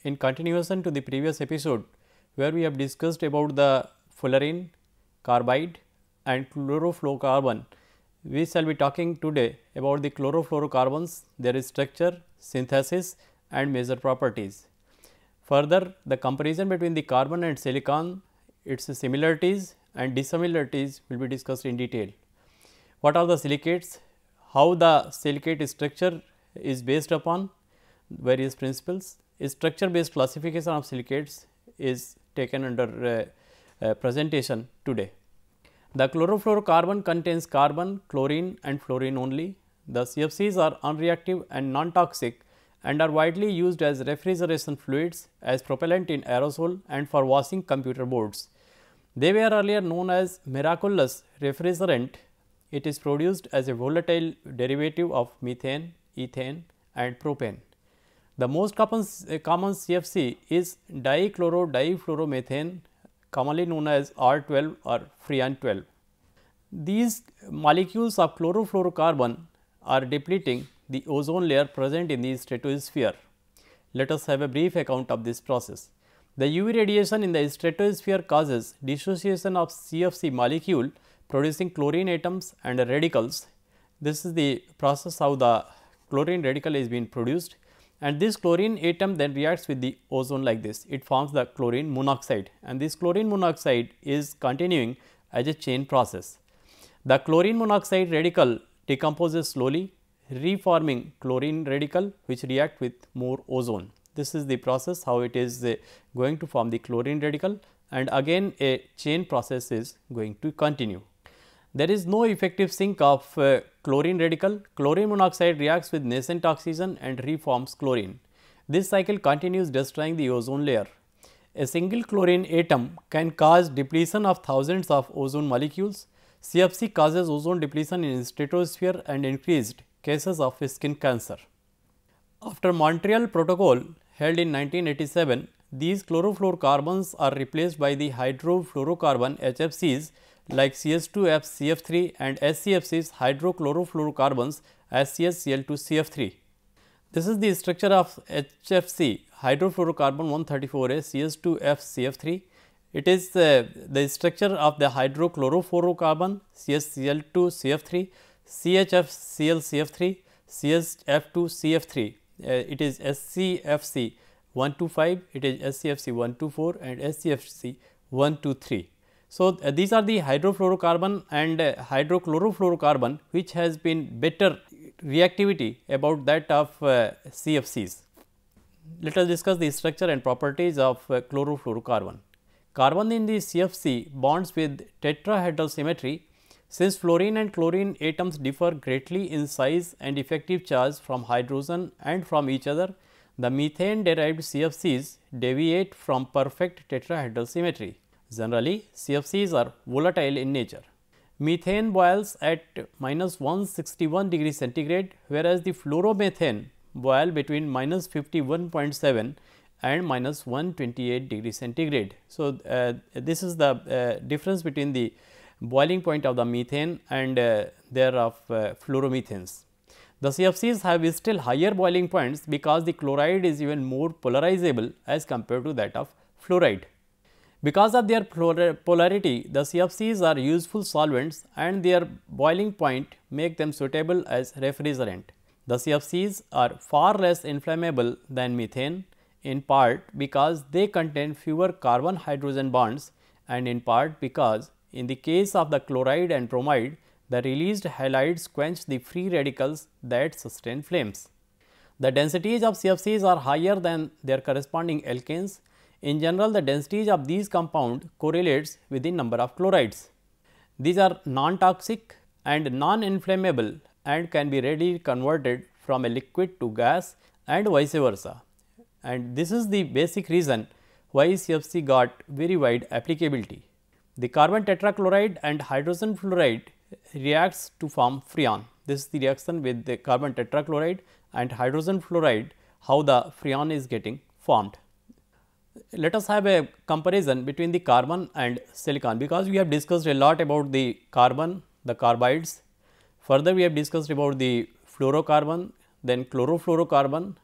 in continuation to the previous episode where we have discussed about the fullerene, carbide and chlorofluorocarbon. We shall be talking today about the chlorofluorocarbons, their structure, synthesis and major properties. Further, the comparison between the carbon and silicon, its similarities and dissimilarities will be discussed in detail. What are the silicates? How the silicate structure is based upon various principles. Structure based classification of silicates is taken under presentation today. The chlorofluorocarbon contains carbon, chlorine and fluorine only. The CFCs are unreactive and non-toxic and are widely used as refrigeration fluids, as propellant in aerosol and for washing computer boards. They were earlier known as miraculous refrigerant. It is produced as a volatile derivative of methane, ethane and propane. The most common CFC is dichloro-difluoromethane, commonly known as R12 or Freon 12. These molecules of chlorofluorocarbon are depleting the ozone layer present in the stratosphere. Let us have a brief account of this process. The UV radiation in the stratosphere causes dissociation of CFC molecule producing chlorine atoms and radicals. This is the process how the chlorine radical is being produced, and this chlorine atom then reacts with the ozone like this. It forms the chlorine monoxide, and this chlorine monoxide is continuing as a chain process. The chlorine monoxide radical decomposes slowly, reforming chlorine radical which react with more ozone. This is the process how it is going to form the chlorine radical, and again a chain process is going to continue. There is no effective sink of chlorine radical. Chlorine monoxide reacts with nascent oxygen and reforms chlorine. This cycle continues, destroying the ozone layer. A single chlorine atom can cause depletion of thousands of ozone molecules. CFC causes ozone depletion in stratosphere and increased cases of skin cancer. After Montreal Protocol held in 1987, these chlorofluorocarbons are replaced by the hydrofluorocarbon HFCs like CH2FCF3 and SCFCs hydrochlorofluorocarbons as CHCl2CF3. This is the structure of HFC hydrofluorocarbon 134A CH2FCF3. It is the structure of the hydrochlorofluorocarbon CHCl2CF3, CHFClCF3, CHF2CF3. It is SCFC 125, it is SCFC 124 and SCFC 123. So, these are the hydrofluorocarbon and hydrochlorofluorocarbon which has been better reactivity about that of CFCs. Let us discuss the structure and properties of chlorofluorocarbon. Carbon in the CFC bonds with tetrahedral symmetry. Since fluorine and chlorine atoms differ greatly in size and effective charge from hydrogen and from each other, the methane derived CFCs deviate from perfect tetrahedral symmetry. Generally, CFCs are volatile in nature. Methane boils at minus 161 degrees centigrade, whereas the fluoromethane boil between minus 51.7 and minus 128 degrees centigrade. So, this is the difference between the boiling point of the methane and thereof fluoromethanes. The CFCs have still higher boiling points because the chloride is even more polarizable as compared to that of fluoride. Because of their polarity, the CFCs are useful solvents and their boiling point make them suitable as refrigerant. The CFCs are far less inflammable than methane, in part because they contain fewer carbon hydrogen bonds, and in part because in the case of the chloride and bromide, the released halides quench the free radicals that sustain flames. The densities of CFCs are higher than their corresponding alkanes. In general, the densities of these compounds correlates with the number of chlorides. These are non-toxic and non-inflammable and can be readily converted from a liquid to gas and vice versa. And this is the basic reason why CFC got very wide applicability. The carbon tetrachloride and hydrogen fluoride reacts to form freon. This is the reaction with the carbon tetrachloride and hydrogen fluoride, how the freon is getting formed. Let us have a comparison between the carbon and silicon, because we have discussed a lot about the carbon, the carbides. Further, we have discussed about the fluorocarbon, then chlorofluorocarbon,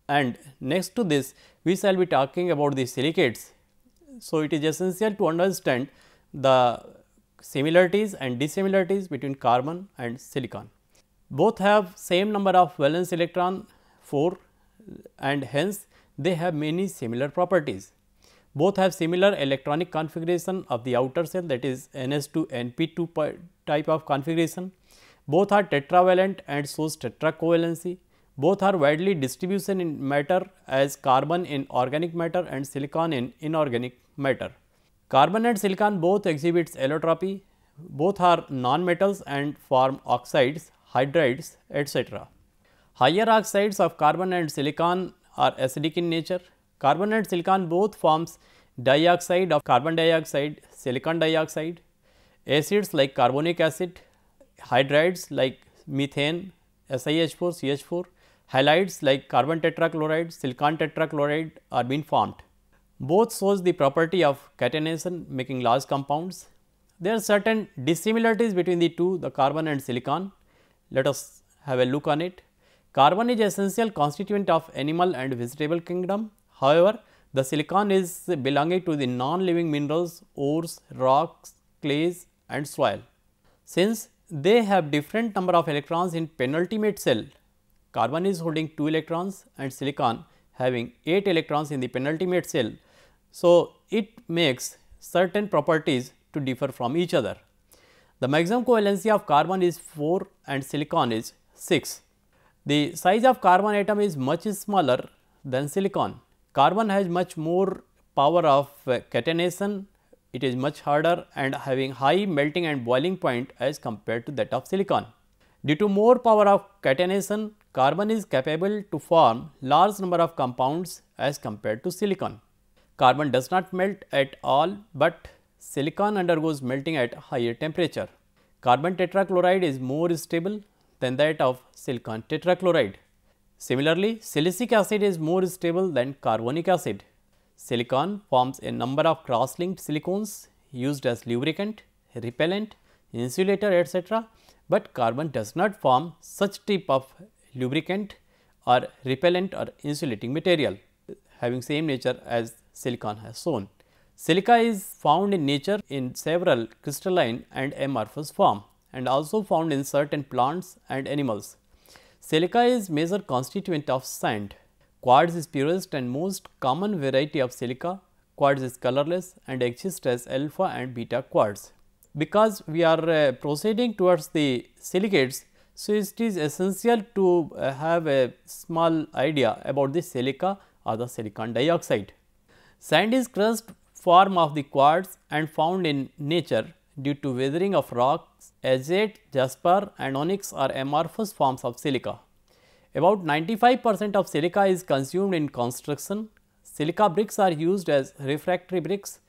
and next to this we shall be talking about the silicates. So, it is essential to understand the similarities and dissimilarities between carbon and silicon. Both have same number of valence electron 4 and hence they have many similar properties. Both have similar electronic configuration of the outer shell, that is NS2 NP2 type of configuration. Both are tetravalent and shows tetracovalency. Both are widely distribution in matter as carbon in organic matter and silicon in inorganic matter. Carbon and silicon both exhibits allotropy. Both are non-metals and form oxides, hydrides, etc. Higher oxides of carbon and silicon are acidic in nature. Carbon and silicon both forms dioxide of carbon dioxide, silicon dioxide, acids like carbonic acid, hydrides like methane, SiH4, CH4, halides like carbon tetrachloride, silicon tetrachloride are being formed. Both shows the property of catenation making large compounds. There are certain dissimilarities between the two, the carbon and silicon. Let us have a look on it. Carbon is essential constituent of animal and vegetable kingdom. However, the silicon is belonging to the non-living minerals, ores, rocks, clays and soil. Since they have different number of electrons in penultimate shell, carbon is holding 2 electrons and silicon having 8 electrons in the penultimate shell. So, it makes certain properties to differ from each other. The maximum covalency of carbon is 4 and silicon is 6. The size of carbon atom is much smaller than silicon. Carbon has much more power of catenation, it is much harder and having high melting and boiling point as compared to that of silicon. Due to more power of catenation, carbon is capable to form large number of compounds as compared to silicon. Carbon does not melt at all, but silicon undergoes melting at higher temperature. Carbon tetrachloride is more stable than that of silicon tetrachloride. Similarly, silicic acid is more stable than carbonic acid. Silicon forms a number of cross-linked silicones used as lubricant, repellent, insulator, etc., but carbon does not form such type of lubricant or repellent or insulating material having same nature as silicon has shown. Silica is found in nature in several crystalline and amorphous form and also found in certain plants and animals. Silica is major constituent of sand. Quartz is purest and most common variety of silica. Quartz is colorless and exists as alpha and beta quartz. Because we are proceeding towards the silicates, so it is essential to have a small idea about the silica or the silicon dioxide. Sand is crushed form of the quartz and found in nature due to weathering of rocks. Agate, jasper and onyx are amorphous forms of silica. About 95% of silica is consumed in construction. Silica bricks are used as refractory bricks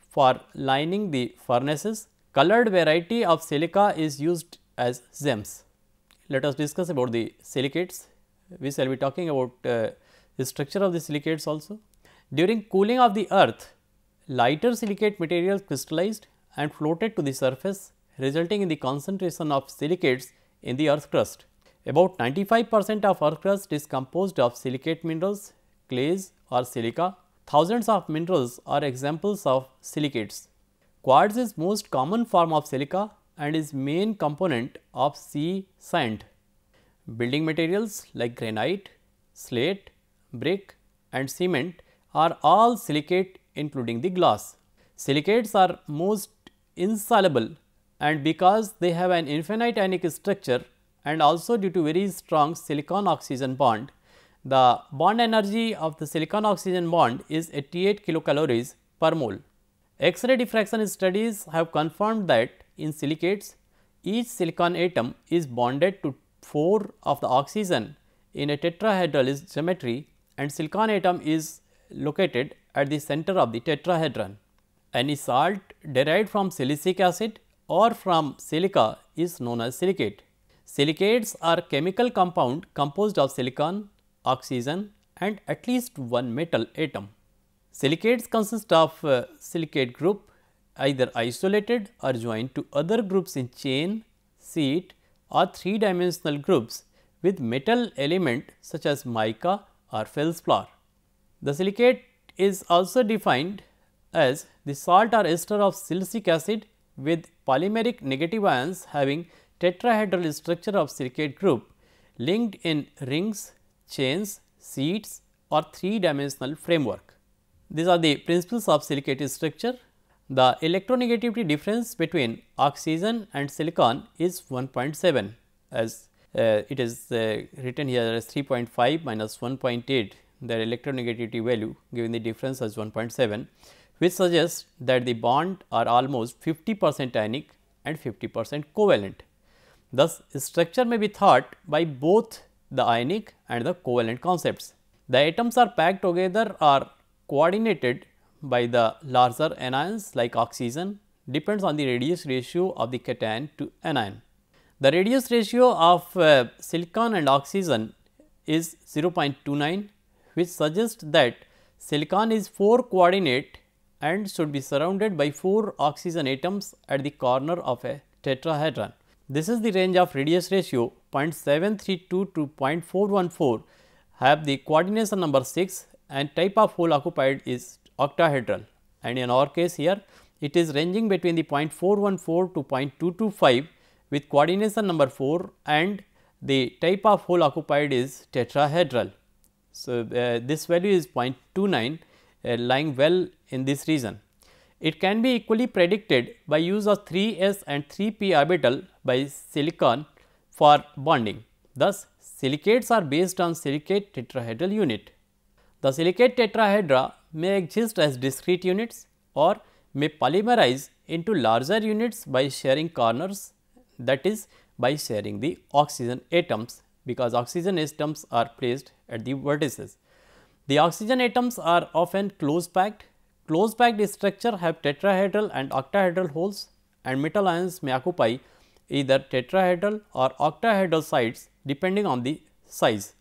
for lining the furnaces. Colored variety of silica is used as gems. Let us discuss about the silicates. We shall be talking about the structure of the silicates also. During cooling of the earth, lighter silicate materials crystallized and floated to the surface, resulting in the concentration of silicates in the earth crust. About 95% of earth crust is composed of silicate minerals, clays or silica. Thousands of minerals are examples of silicates. Quartz is most common form of silica and is main component of sea sand. Building materials like granite, slate, brick and cement are all silicate including the glass. Silicates are most insoluble and because they have an infinite ionic structure and also due to very strong silicon oxygen bond, the bond energy of the silicon oxygen bond is 88 kilocalories per mole. X-ray diffraction studies have confirmed that in silicates, each silicon atom is bonded to 4 of the oxygen in a tetrahedral geometry and silicon atom is located at the center of the tetrahedron. Any salt derived from silicic acid or from silica is known as silicate. Silicates are chemical compound composed of silicon, oxygen and at least one metal atom. Silicates consist of silicate group either isolated or joined to other groups in chain, sheet or 3-dimensional groups with metal element such as mica or feldspar. The silicate is also defined as the salt or ester of silicic acid with polymeric negative ions having tetrahedral structure of silicate group linked in rings, chains, sheets or 3-dimensional framework. These are the principles of silicate structure. The electronegativity difference between oxygen and silicon is 1.7, as it is written here as 3.5 minus 1.8, the electronegativity value given the difference as 1.7, which suggests that the bond are almost 50% ionic and 50% covalent. Thus, structure may be thought by both the ionic and the covalent concepts. The atoms are packed together or coordinated by the larger anions like oxygen, depends on the radius ratio of the cation to anion. The radius ratio of silicon and oxygen is 0.29, which suggests that silicon is 4 coordinate and should be surrounded by 4 oxygen atoms at the corner of a tetrahedron. This is the range of radius ratio 0.732 to 0.414 have the coordination number 6 and type of hole occupied is octahedral, and in our case here it is ranging between the 0.414 to 0.225 with coordination number 4 and the type of hole occupied is tetrahedral. So, this value is 0.29 lying well in this region. It can be equally predicted by use of 3s and 3p orbital by silicon for bonding. Thus, silicates are based on silicate tetrahedral unit. The silicate tetrahedra may exist as discrete units or may polymerize into larger units by sharing corners, that is by sharing the oxygen atoms, because oxygen atoms are placed at the vertices. The oxygen atoms are often close packed. Close packed structure have tetrahedral and octahedral holes, and metal ions may occupy either tetrahedral or octahedral sites depending on the size.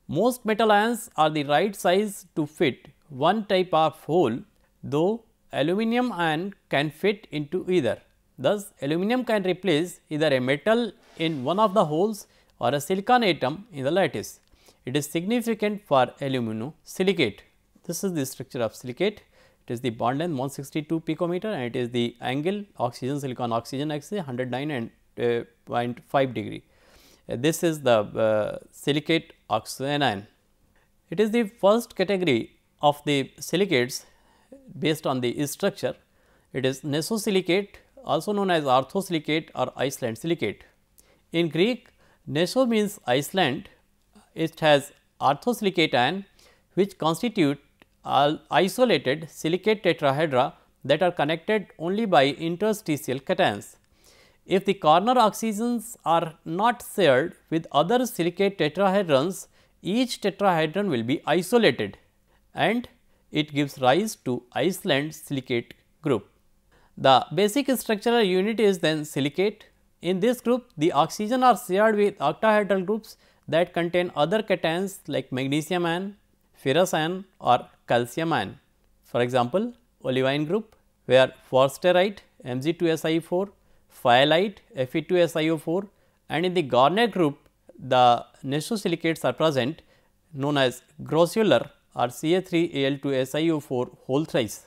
Most metal ions are the right size to fit one type of hole, though aluminum ion can fit into either. Thus, aluminum can replace either a metal in one of the holes or a silicon atom in the lattice. It is significant for aluminosilicate. This is the structure of silicate. It is the bond length 162 picometer and it is the angle oxygen silicon oxygen axis 109 and 0.5 degree. This is the silicate oxygen anion. It is the first category of the silicates based on the structure. It is nesosilicate, also known as orthosilicate or Iceland silicate. In Greek, neso means Iceland. It has orthosilicate ion which constitute isolated silicate tetrahedra that are connected only by interstitial cations. If the corner oxygens are not shared with other silicate tetrahedrons, each tetrahedron will be isolated and it gives rise to Iceland silicate group. The basic structural unit is then silicate. In this group, the oxygen are shared with octahedral groups that contain other cations like magnesium ion, ferrous ion or calcium ion. For example, olivine group where forsterite Mg2SiO4, phyllite Fe2SiO4 and in the garnet group the nesosilicates are present known as grossular or Ca3Al2SiO4 whole thrice.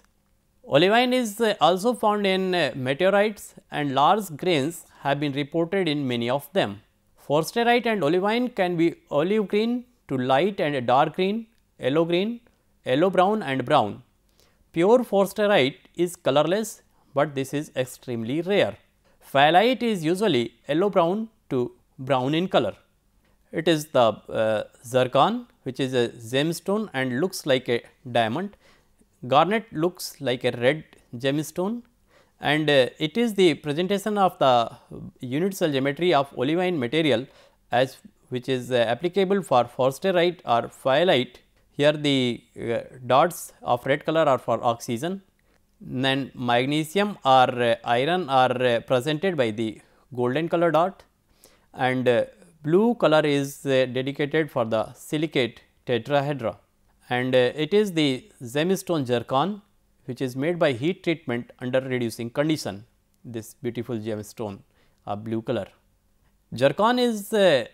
Olivine is also found in meteorites and large grains have been reported in many of them. Forsterite and olivine can be olive green to light and dark green, yellow brown and brown. Pure forsterite is colorless, but this is extremely rare. Phyllite is usually yellow brown to brown in color. It is the zircon, which is a gemstone and looks like a diamond. Garnet looks like a red gemstone and it is the presentation of the unit cell geometry of olivine material as which is applicable for forsterite or phyllite. Here the dots of red color are for oxygen, then magnesium or iron are presented by the golden color dot and blue color is dedicated for the silicate tetrahedra. And it is the gemstone zircon which is made by heat treatment under reducing condition, this beautiful gemstone of blue color. Zircon is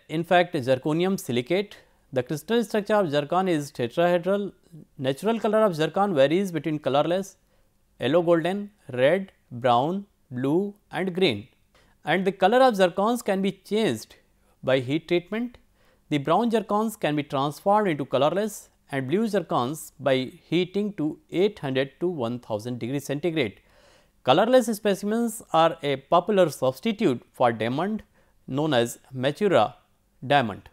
in fact zirconium silicate. The crystal structure of zircon is tetrahedral. Natural color of zircon varies between colorless, yellow golden, red, brown, blue and green, and the color of zircons can be changed by heat treatment. The brown zircons can be transformed into colorless and blue zircons by heating to 800 to 1000 degrees centigrade. Colorless specimens are a popular substitute for diamond known as Matura diamond.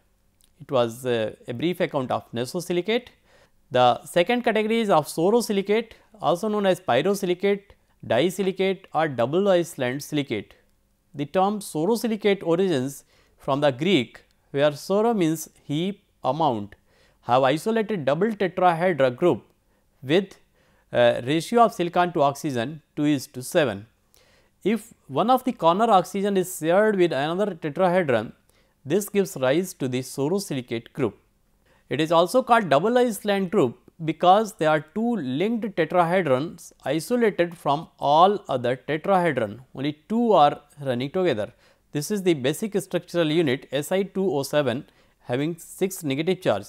It was a brief account of nesosilicate. The second category is of sorosilicate, also known as pyrosilicate, disilicate or double Iceland silicate. The term sorosilicate origins from the Greek, where soro means heap, amount, have isolated double tetrahedra group with ratio of silicon to oxygen 2:7. If one of the corner oxygen is shared with another tetrahedron, this gives rise to the sorosilicate group. It is also called double Iceland group because there are two linked tetrahedrons isolated from all other tetrahedron. Only two are running together. This is the basic structural unit Si2O7 having 6 negative charge.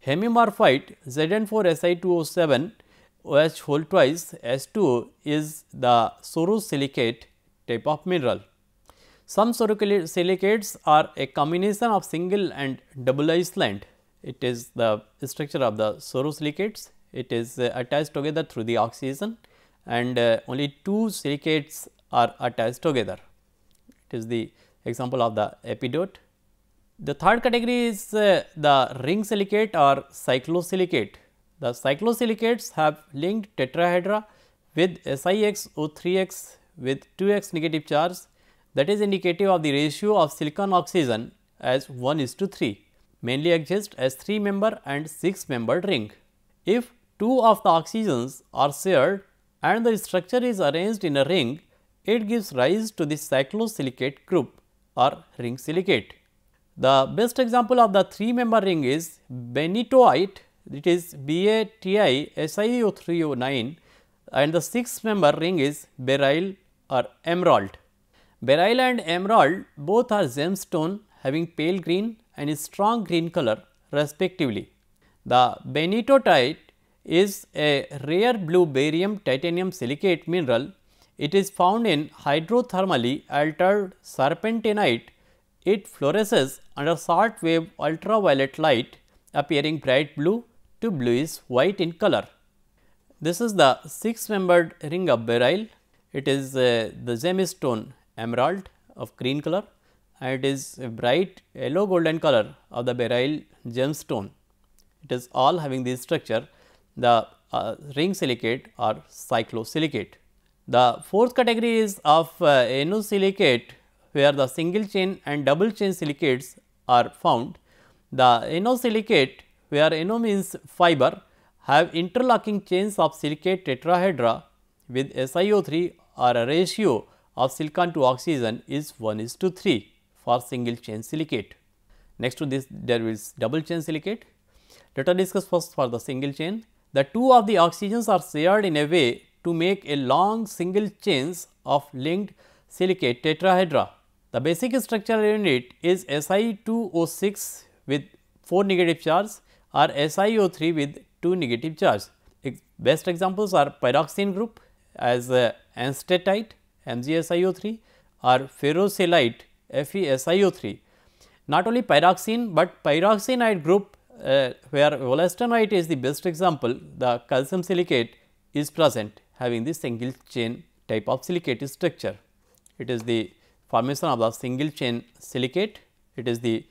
Hemimorphite Zn4Si2O7 OH whole twice H2O is the sorosilicate type of mineral. Some sorosilicates are a combination of single and double Iceland. It is the structure of the sorosilicates. It is attached together through the oxygen and only two silicates are attached together. It is the example of the epidote. The third category is the ring silicate or cyclosilicate. The cyclosilicates have linked tetrahedra with SiXO3x with 2x negative charge, that is indicative of the ratio of silicon oxygen as 1:3, mainly exist as 3-member and 6-membered ring. If two of the oxygens are shared and the structure is arranged in a ring, it gives rise to the cyclosilicate group or ring silicate. The best example of the 3-member ring is benitoite, it is BaTiSiO3O9, and the 6-member ring is beryl or emerald. Beryl and emerald both are gemstone having pale green and strong green color respectively. The benitoite is a rare blue barium titanium silicate mineral. It is found in hydrothermally altered serpentinite. It fluoresces under short wave ultraviolet light, appearing bright blue to bluish white in color. This is the 6-membered ring of beryl. It is the gemstone emerald of green color and it is a bright yellow golden color of the beryl gemstone. It is all having this structure, the ring silicate or cyclosilicate. The fourth category is of N-silicate, where the single chain and double chain silicates are found. The N-silicate, where N means fiber, have interlocking chains of silicate tetrahedra with SiO3 or a ratio of silicon to oxygen is 1:3 for single chain silicate. Next to this there is double chain silicate. Let us discuss first for the single chain. The two of the oxygens are shared in a way to make a long single chains of linked silicate tetrahedra. The basic structural unit is Si2O6 with 4 negative charge or SiO3 with 2 negative charge. Best examples are pyroxene group as anstatite MgSiO3 or ferrosilite FeSiO3. Not only pyroxene, but pyroxenite group where wollastonite is the best example, the calcium silicate is present having the single chain type of silicate structure. It is the formation of the single chain silicate, it is the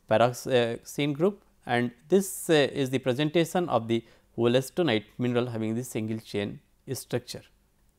pyroxene group and this is the presentation of the wollastonite mineral having the single chain structure.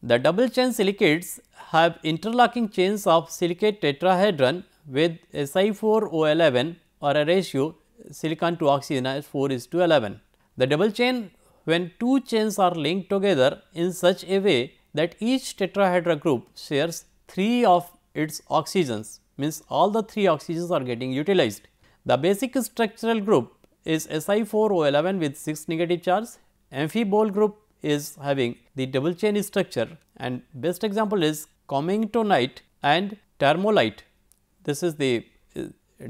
The double chain silicates have interlocking chains of silicate tetrahedron with Si4O11 or a ratio silicon to oxygen as 4:11. The double chain, when two chains are linked together in such a way that each tetrahedra group shares 3 of its oxygens, means all the 3 oxygens are getting utilized. The basic structural group is Si4O11 with 6 negative charge. Amphibole group is having the double chain structure and best example is comingtonite and thermolite. This is the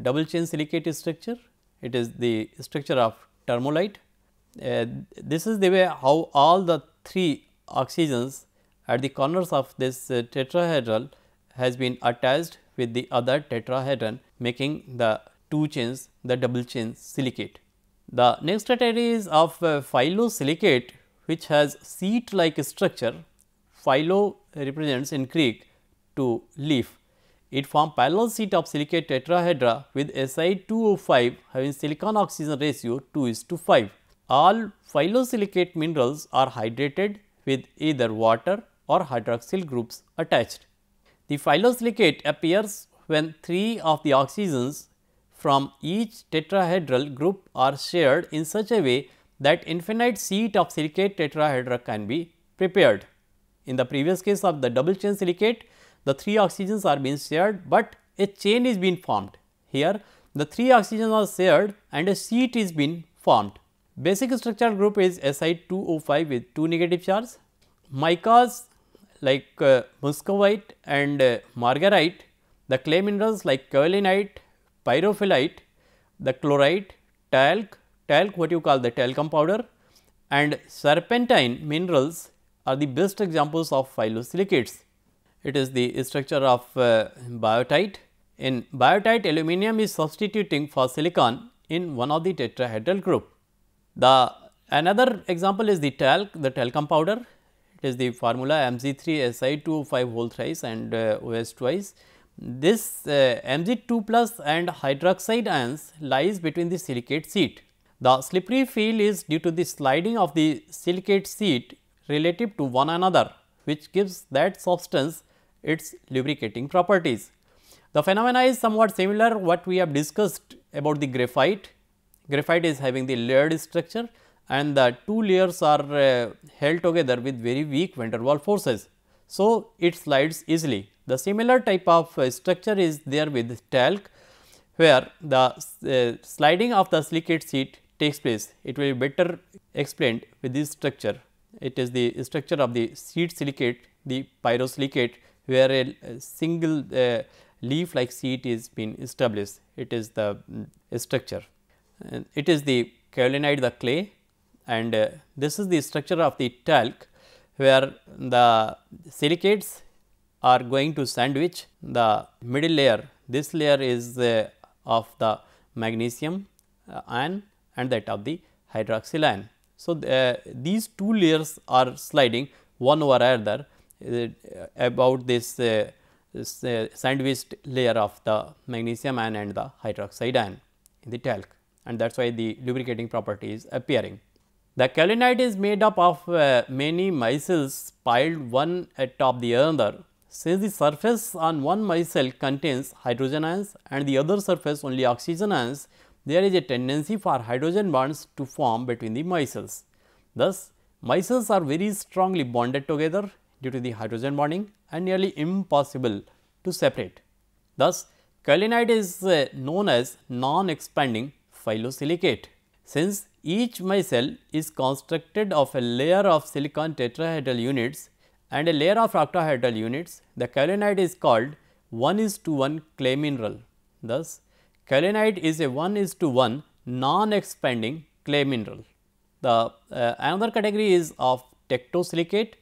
double chain silicate structure It is the structure of termolite. This is the way how all the 3 oxygens at the corners of this tetrahedral has been attached with the other tetrahedron, making the 2 chains the double chain silicate. The next category is of phyllosilicate, which has sheet like structure. Phyllo represents in Greek to leaf. It forms parallel sheet of silicate tetrahedra with Si2O5 having silicon oxygen ratio 2:5. All phyllosilicate minerals are hydrated with either water or hydroxyl groups attached. The phyllosilicate appears when 3 of the oxygens from each tetrahedral group are shared in such a way that infinite sheet of silicate tetrahedra can be prepared. In the previous case of the double chain silicate, the 3 oxygens are being shared, but a chain is being formed. Here the 3 oxygens are shared and a sheet is being formed. Basic structural group is Si2O5 with 2 negative charge. Micas like muscovite and margarite, the clay minerals like kaolinite, pyrophyllite, the chlorite, talc what you call the talcum powder, and serpentine minerals are the best examples of phyllosilicates. It is the structure of biotite. In biotite, aluminum is substituting for silicon in one of the tetrahedral group. The another example is the talc, the talcum powder. It is the formula Mg3Si2O5 whole thrice and OS twice. This Mg2 plus and hydroxide ions lies between the silicate sheet. The slippery feel is due to the sliding of the silicate sheet relative to one another, which gives that substance its lubricating properties. The phenomena is somewhat similar what we have discussed about the graphite. Graphite is having the layered structure and the 2 layers are held together with very weak van der Waals forces. So, it slides easily. The similar type of structure is there with talc, where the sliding of the silicate sheet takes place. It will be better explained with this structure. It is the structure of the sheet silicate, the pyrosilicate, where a single leaf like sheet is being established. It is the structure. It is the kaolinite, the clay, and this is the structure of the talc, where the silicates are going to sandwich the middle layer. This layer is of the magnesium ion and that of the hydroxyl ion. So, these 2 layers are sliding one over another about this sandwiched layer of the magnesium ion and the hydroxide ion in the talc, and that is why the lubricating property is appearing. The kaolinite is made up of many micelles piled one atop the other. Since the surface on one micelle contains hydrogen ions and the other surface only oxygen ions, there is a tendency for hydrogen bonds to form between the micelles. Thus, micelles are very strongly bonded together due to the hydrogen bonding and nearly impossible to separate. Thus, kaolinite is known as non-expanding phyllosilicate. Since each micelle is constructed of a layer of silicon tetrahedral units and a layer of octahedral units, the kaolinite is called 1:1 clay mineral. Thus, kaolinite is a 1:1 non-expanding clay mineral. The another category is of tectosilicate,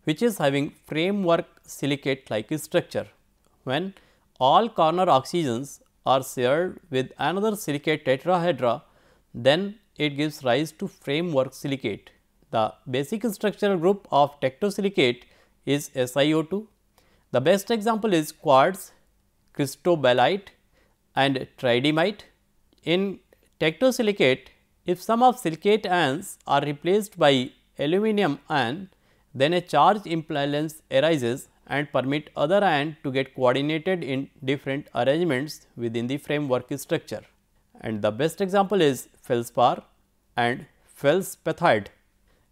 which is having framework silicate like structure. When all corner oxygens are shared with another silicate tetrahedra, then it gives rise to framework silicate. The basic structural group of tectosilicate is SiO2. The best example is quartz, cristobalite and tridymite. In tectosilicate, if some of silicate ions are replaced by aluminum ion, then a charge imbalance arises and permit other ion to get coordinated in different arrangements within the framework structure. And the best example is feldspar and feldspathite.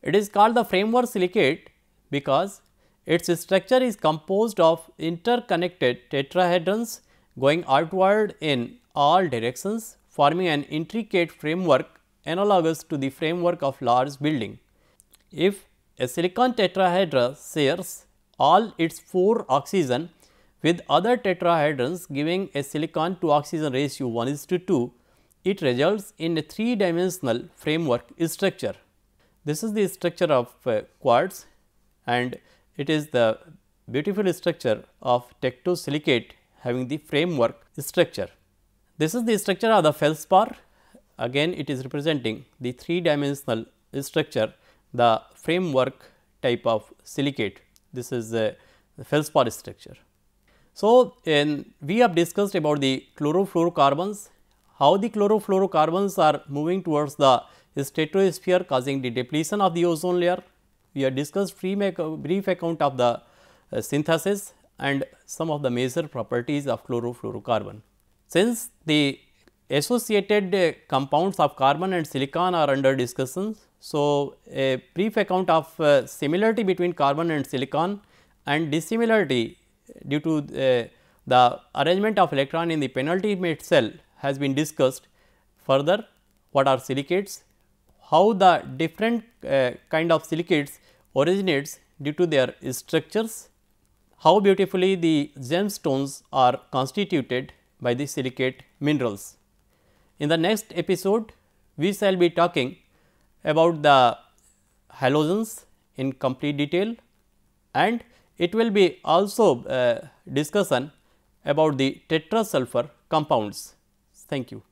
It is called the framework silicate because its structure is composed of interconnected tetrahedrons going outward in all directions, forming an intricate framework analogous to the framework of large building. If a silicon tetrahedra shares all its 4 oxygen with other tetrahedrons giving a silicon to oxygen ratio 1:2, it results in a three-dimensional framework structure. This is the structure of quartz, and it is the beautiful structure of tectosilicate having the framework structure. This is the structure of the feldspar. Again, it is representing the three-dimensional structure, the framework type of silicate. This is the feldspar structure. So, we have discussed about the chlorofluorocarbons, how the chlorofluorocarbons are moving towards the stratosphere causing the depletion of the ozone layer. We have discussed brief account of the synthesis and some of the major properties of chlorofluorocarbon. Since the associated compounds of carbon and silicon are under discussion, so a brief account of similarity between carbon and silicon and dissimilarity due to the arrangement of electron in the penultimate cell has been discussed. Further, what are silicates, how the different kind of silicates originates due to their structures, how beautifully the gemstones are constituted by the silicate minerals. In the next episode, we shall be talking about the halogens in complete detail, and it will be also discussion about the tetrasulfur compounds. Thank you.